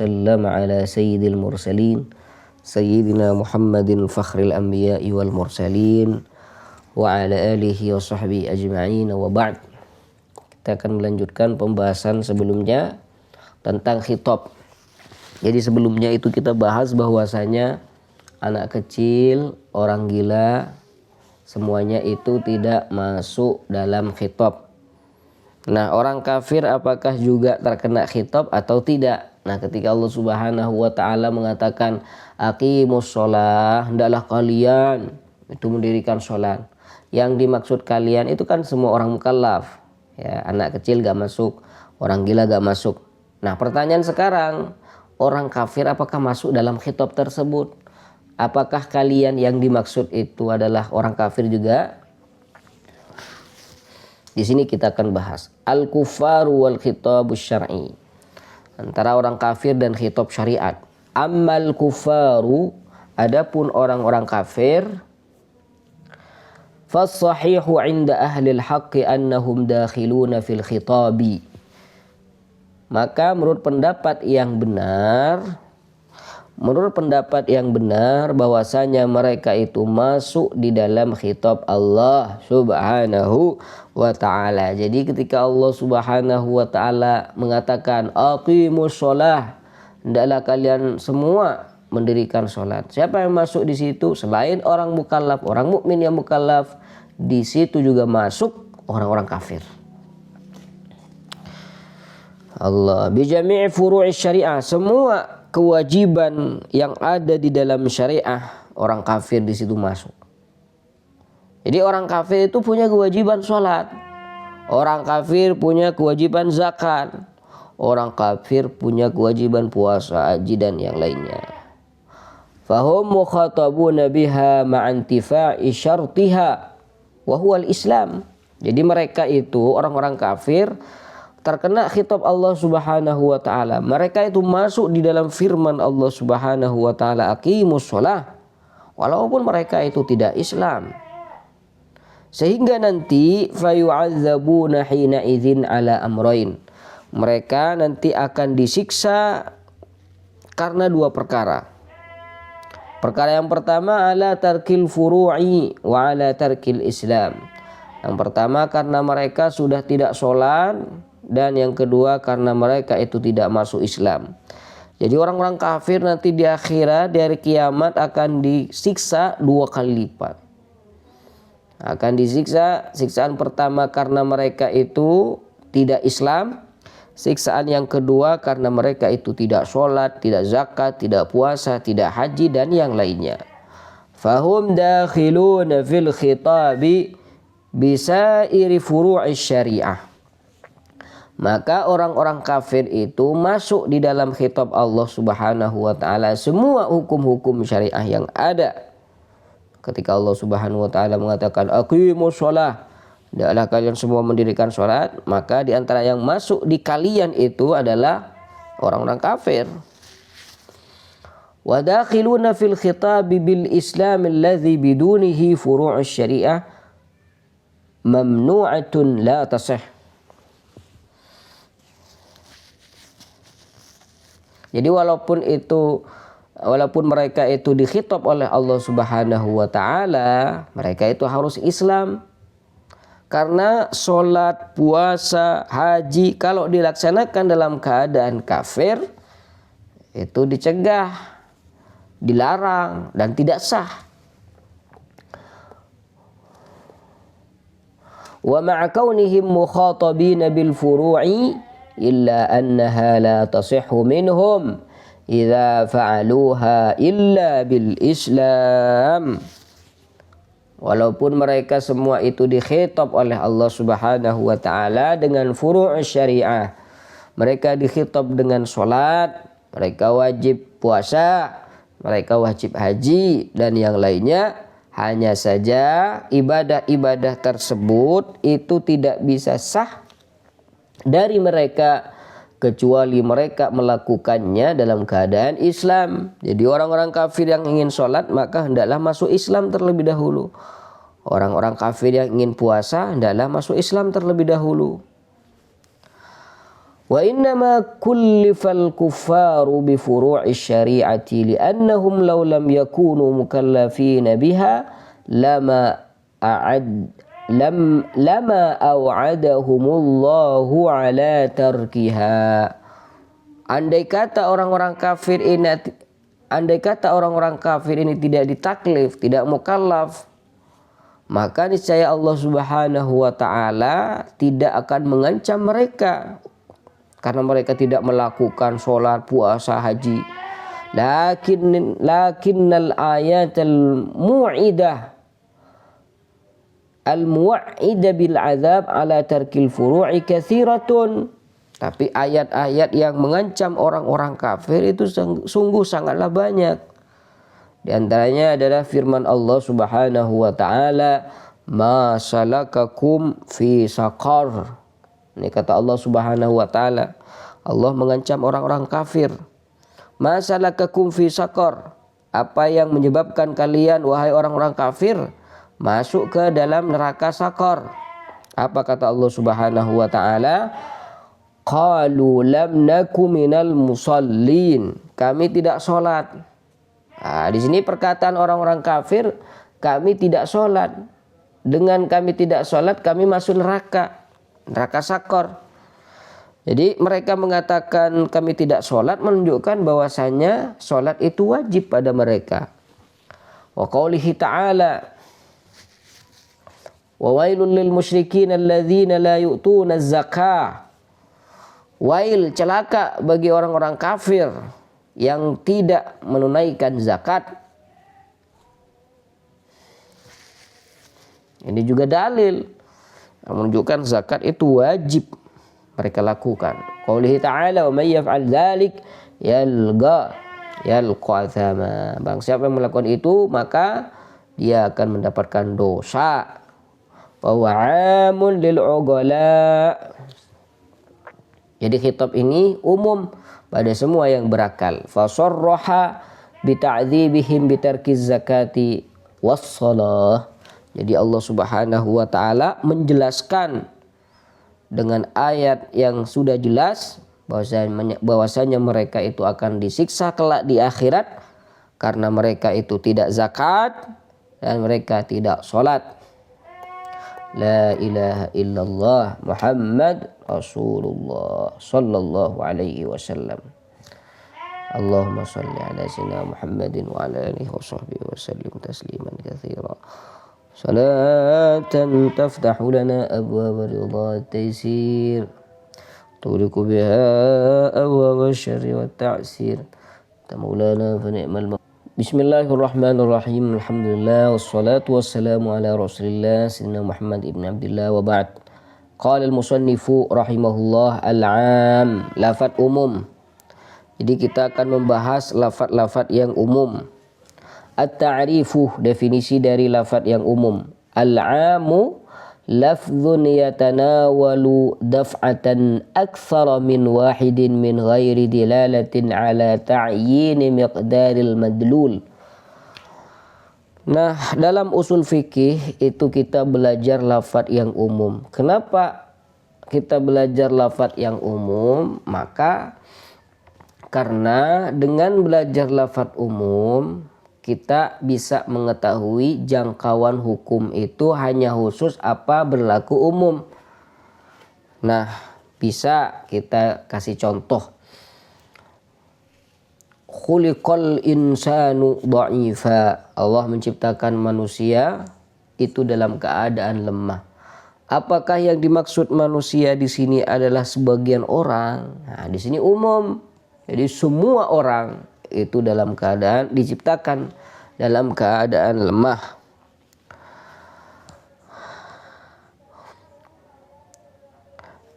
وسلم على سيد المرسلين سيدنا محمد فخر الأنبياء والمرسلين وعلى آله وصحبه أجمعين وبعد. Kita akan melanjutkan pembahasan sebelumnya tentang khitab. Jadi sebelumnya itu kita bahas bahwasanya anak kecil, orang gila, semuanya itu tidak masuk dalam khitab. Nah, orang kafir apakah juga terkena khitab atau tidak? Nah, ketika Allah Subhanahu wa taala mengatakan aqimus shalah, hendaklah kalian itu mendirikan salat. Yang dimaksud kalian itu kan semua orang mukallaf. Ya, anak kecil gak masuk, orang gila gak masuk. Nah, pertanyaan sekarang, orang kafir apakah masuk dalam khitab tersebut? Apakah kalian yang dimaksud itu adalah orang kafir juga? Di sini kita akan bahas al-kufaru wal khitabus syar'i. Antara orang kafir dan khitab syariat. Ammal kufaru, adapun orang-orang kafir, fas-sahihu 'inda ahli al-haqqi annahum dakhiluna fil khitabi. Maka menurut pendapat yang benar bahwasanya mereka itu masuk di dalam khitab Allah Subhanahu wa ta'ala. Jadi ketika Allah Subhanahu wa ta'ala mengatakan aqimus shalah, hendaklah kalian semua mendirikan salat. Siapa yang masuk di situ selain orang mukallaf, orang mukmin yang mukallaf, di situ juga masuk orang-orang kafir. Allah bi jami'i furu'i syariah, semua kewajiban yang ada di dalam syariah orang kafir di situ masuk. Jadi orang kafir itu punya kewajiban sholat, orang kafir punya kewajiban zakat, orang kafir punya kewajiban puasa, haji dan yang lainnya. Fahum mukhatabuna biha ma'antifa'i syartiha wa huwa al-Islam. Jadi mereka itu orang-orang kafir terkena khitab Allah Subhanahu wa taala. Mereka itu masuk di dalam firman Allah Subhanahu wa taala aqimus shalah, walaupun mereka itu tidak Islam. Sehingga nanti fayu'adzabuna hina idzin ala amrayn. Mereka nanti akan disiksa karena dua perkara. Perkara yang pertama ala tarkil furu'i wa ala tarkil Islam. Yang pertama karena mereka sudah tidak sholat, dan yang kedua karena mereka itu tidak masuk Islam. Jadi orang-orang kafir nanti di akhirat, di hari kiamat akan disiksa dua kali lipat. Akan disiksa, siksaan pertama karena mereka itu tidak Islam, siksaan yang kedua karena mereka itu tidak sholat, tidak zakat, tidak puasa, tidak haji dan yang lainnya. Fahum dakhiluna fil khitabi bisairi furu'i syariah. Maka orang-orang kafir itu masuk di dalam khitab Allah Subhanahu wa taala semua hukum-hukum syariah yang ada. Ketika Allah Subhanahu wa taala mengatakan aqimus shalah, hendaklah kalian semua mendirikan salat, maka di antara yang masuk di kalian itu adalah orang-orang kafir. Wa dakhiluna fil khitabi bil Islam alladhi bidunihi furu'us syariah mamnu'atun la tasih. Jadi walaupun mereka itu dikhitab oleh Allah Subhanahu wa taala, mereka itu harus Islam. Karena sholat, puasa, haji kalau dilaksanakan dalam keadaan kafir itu dicegah, dilarang dan tidak sah. Wa ma'a kaunihim mukhatabina bil furu'i illa annaha la tasihhu minhum idza fa'aluha illa bil Islam. Walaupun mereka semua itu dikhitab oleh Allah Subhanahu wa taala dengan furu' syariah, mereka dikhitab dengan salat, mereka wajib puasa, mereka wajib haji dan yang lainnya, hanya saja ibadah-ibadah tersebut itu tidak bisa sah dari mereka kecuali mereka melakukannya dalam keadaan Islam. Jadi orang-orang kafir yang ingin sholat maka hendaklah masuk Islam terlebih dahulu. Orang-orang kafir yang ingin puasa hendaklah masuk Islam terlebih dahulu. Wa innama kullifal kuffaru bi furu'i syari'ati li'annahum law lam yakunu mukallafina biha lama aw'adahumullahu ala tarkiha. Andai kata orang-orang kafir ini tidak ditaklif, tidak mukallaf, maka niscaya Allah Subhanahu wa taala tidak akan mengancam mereka karena mereka tidak melakukan sholat, puasa, haji. Lakinnal ayatul mu'idah bil azab ala tarkil furu'i katsiratun. Tapi ayat-ayat yang mengancam orang-orang kafir itu sungguh sangatlah banyak. Di antaranya adalah firman Allah Subhanahu wa taala, "Ma salakakum fi saqar." Ini kata Allah Subhanahu wa taala. Allah mengancam orang-orang kafir. "Ma salakakum fi saqar." Apa yang menyebabkan kalian wahai orang-orang kafir masuk ke dalam neraka Saqar? Apa kata Allah Subhanahu wa taala? Qalu lam naku minal musallin. Kami tidak sholat. Nah, di sini perkataan orang-orang kafir, kami tidak sholat. Dengan kami tidak sholat, kami masuk neraka Saqar. Jadi mereka mengatakan kami tidak sholat menunjukkan bahwasanya sholat itu wajib pada mereka. Wa qaulihi ta'ala, wa wailul lil musyrikin alladzina la yu'tuna az-zakah. Wail, celaka bagi orang-orang kafir yang tidak menunaikan zakat. Ini juga dalil menunjukkan zakat itu wajib mereka lakukan. Qaulihi ta'ala, wa may yaf'al dzalik yalqa athama. Bang, siapa yang melakukan itu maka dia akan mendapatkan dosa. Wa wa'amun lil uqala. Jadi khitab ini umum pada semua yang berakal. Fasarraha bita'dzibihim bitarkiz zakati was-shalah. Jadi Allah Subhanahu wa taala menjelaskan dengan ayat yang sudah jelas bahwasanya mereka itu akan disiksa kelak di akhirat karena mereka itu tidak zakat dan mereka tidak salat. La ilaha illallah Muhammad Rasulullah sallallahu alaihi wasallam. Allahumma salli ala sayyidina Muhammadin wa ala alihi wa sahbihi wa sallim tasliman katsira. Salatan taftahu lana abwaab ridha taysir tuliku biha abwaab asy-syarri wat ta'sir. Maulana fa ni'mal. Bismillahirrahmanirrahim. Alhamdulillah wassalatu wassalamu ala Rasulillah sayyidina Muhammad ibn Abdullah wa ba'd. Qala al-musannifu rahimahullah al-'am, lafaz umum. Jadi kita akan membahas lafaz-lafaz yang umum. At-ta'rifu, definisi dari lafaz yang umum. Al-'amu lafdzun yatanawalu daf'atan aktsara min wahidin min ghairi dilalatin ala ta'yini miqdaril madlul. Nah, dalam usul fikih itu kita belajar lafaz yang umum. Kenapa kita belajar lafaz yang umum? Maka karena dengan belajar lafaz umum kita bisa mengetahui jangkauan hukum itu hanya khusus apa berlaku umum. Nah, bisa kita kasih contoh. Khuliqal insanu dha'ifa. Allah menciptakan manusia itu dalam keadaan lemah. Apakah yang dimaksud manusia di sini adalah sebagian orang? Nah, di sini umum. Jadi semua orang itu dalam keadaan diciptakan dalam keadaan lemah.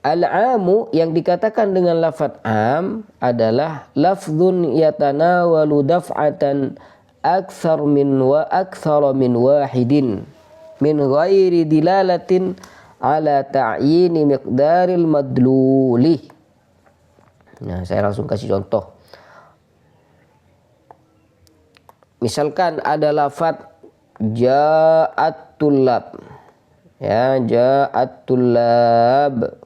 Al-'amu yang dikatakan dengan lafaz am adalah lafdzun yatanawalu daf'atan aktsara min wahidin min ghairi dilalatin ala ta'yini miqdaril madluli. Nah, saya langsung kasih contoh. Misalkan ada lafaz ja'at tullab. Ya, ja'at tullab.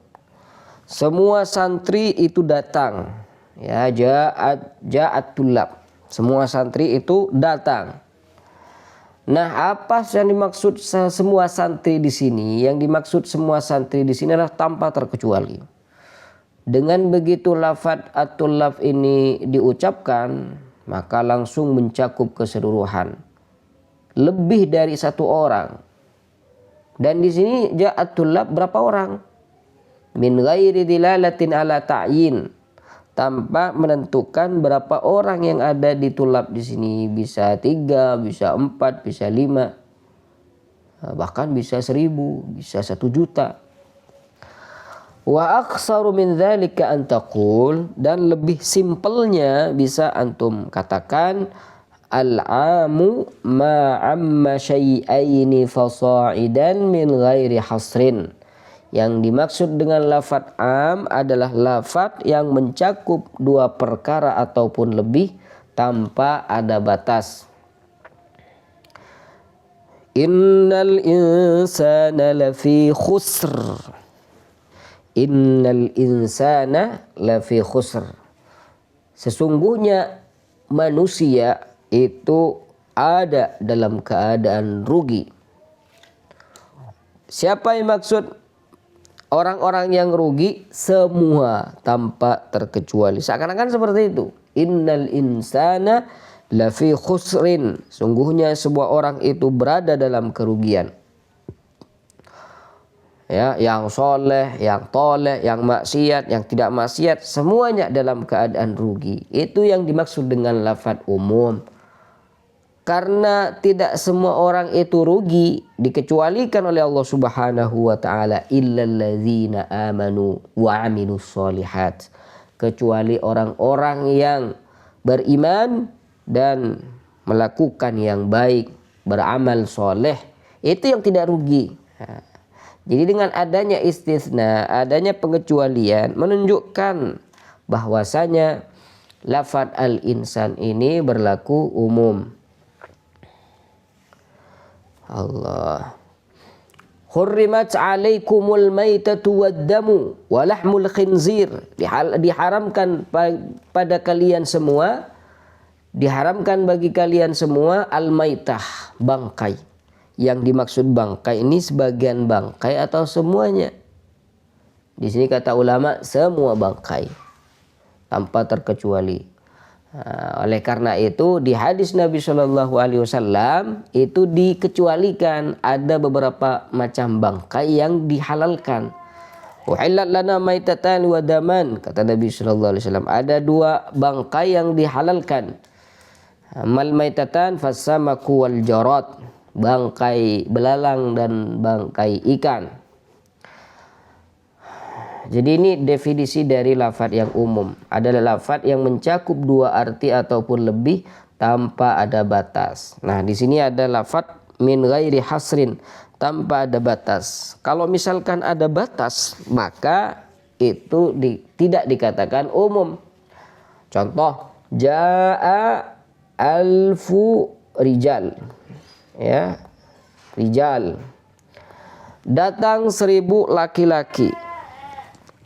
semua santri itu datang. Ya, ja'at tulab. Semua santri itu datang. Nah, apa yang dimaksud semua santri di sini? Yang dimaksud semua santri di sini adalah tanpa terkecuali. Dengan begitu lafadz at-tullab ini diucapkan, maka langsung mencakup keseluruhan. Lebih dari satu orang. Dan di sini ja'at tullab berapa orang? Min ghairi dilalatin ala ta'yin. Tanpa menentukan berapa orang yang ada di tulab di sini. Bisa 3, bisa 4, bisa 5. Bahkan bisa 1000, bisa 1 juta. Wa aktsaru min dzalika an taqul, dan lebih simpelnya bisa antum katakan al-amu ma amma syai'aini fasa'idan min ghairi hasrin. Yang dimaksud dengan lafadz am adalah lafadz yang mencakup 2 perkara ataupun lebih tanpa ada batas. Innal insana lafi khusr. Innal insana lafi khusr. Sesungguhnya manusia itu ada dalam keadaan rugi. Siapa yang maksud orang-orang yang rugi? Semua tanpa terkecuali. Seakan-akan seperti itu. Innal insana lafi khusrin. Sungguhnya sebuah orang itu berada dalam kerugian. Ya, yang soleh, yang toleh, yang maksiat, yang tidak maksiat, semuanya dalam keadaan rugi. Itu yang dimaksud dengan lafadz umum. Karena tidak semua orang itu rugi, dikecualikan oleh Allah Subhanahu wa taala, illal ladzina amanu wa amilus sholihat. Kecuali orang-orang yang beriman dan melakukan yang baik, beramal soleh, itu yang tidak rugi. Jadi dengan adanya istisna, adanya pengecualian, menunjukkan bahwasanya lafadz al-insan ini berlaku umum. Allah. Hurrimat alaikumul maitatu waddamu wa lahmul khinzir. Diharamkan pada kalian semua, diharamkan bagi kalian semua al-maitah, bangkai. Yang dimaksud bangkai ini sebagian bangkai atau semuanya? Di sini kata ulama semua bangkai tanpa terkecuali. Oleh karena itu di hadis Nabi Shallallahu Alaihi Wasallam itu dikecualikan, ada beberapa macam bangkai yang dihalalkan. Uhillat lana maitatan wa daman, kata Nabi Shallallahu Alaihi Wasallam, ada 2 bangkai yang dihalalkan. Mal maitatan fasamaku wal jarad, bangkai belalang dan bangkai ikan. Jadi ini definisi dari lafadz yang umum. Adalah lafadz yang mencakup 2 arti ataupun lebih tanpa ada batas. Nah, di sini ada lafadz min ghairi hasrin, tanpa ada batas. Kalau misalkan ada batas, maka itu tidak dikatakan umum. Contoh, jaa alfu rijal. Ya, rijal. Datang 1000 laki-laki.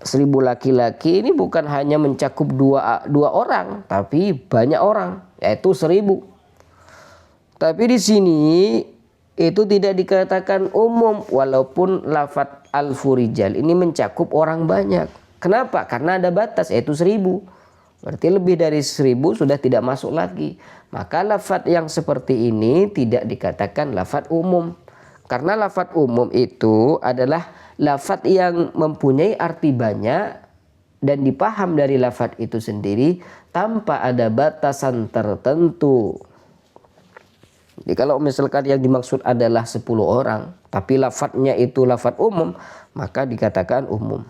1000 laki-laki ini bukan hanya mencakup dua orang, tapi banyak orang, yaitu 1000. Tapi di sini itu tidak dikatakan umum, walaupun lafadz al-furijal ini mencakup orang banyak. Kenapa? Karena ada batas, yaitu 1000. Berarti lebih dari 1000 sudah tidak masuk lagi. Maka lafadz yang seperti ini tidak dikatakan lafadz umum. Karena lafadz umum itu adalah lafadz yang mempunyai arti banyak dan dipaham dari lafadz itu sendiri tanpa ada batasan tertentu. Jadi kalau misalkan yang dimaksud adalah 10 orang, tapi lafadznya itu lafadz umum, maka dikatakan umum.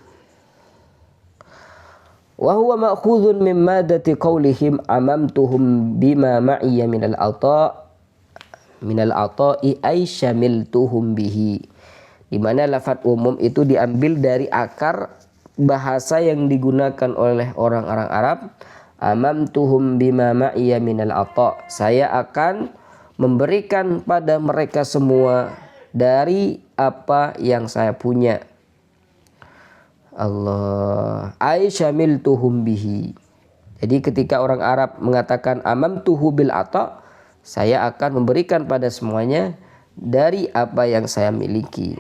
Wa huwa ma'khudhun min madati qaulihim amamtuhum bima ma'iyya minal ata'i ay syamiltuhum bihi. Di mana lafadz umum itu diambil dari akar bahasa yang digunakan oleh orang-orang Arab. Amamtuhum bima ma'iyya minal ata'. Saya akan memberikan pada mereka semua dari apa yang saya punya. Allah, ai syamiltuhum bihi. Jadi ketika orang Arab mengatakan amamtuhu bil ata, saya akan memberikan pada semuanya dari apa yang saya miliki.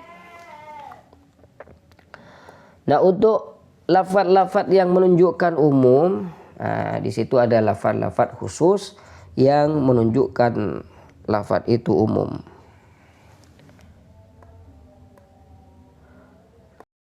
Nah, untuk lafaz-lafaz yang menunjukkan umum, di situ ada lafaz-lafaz khusus yang menunjukkan lafaz itu umum.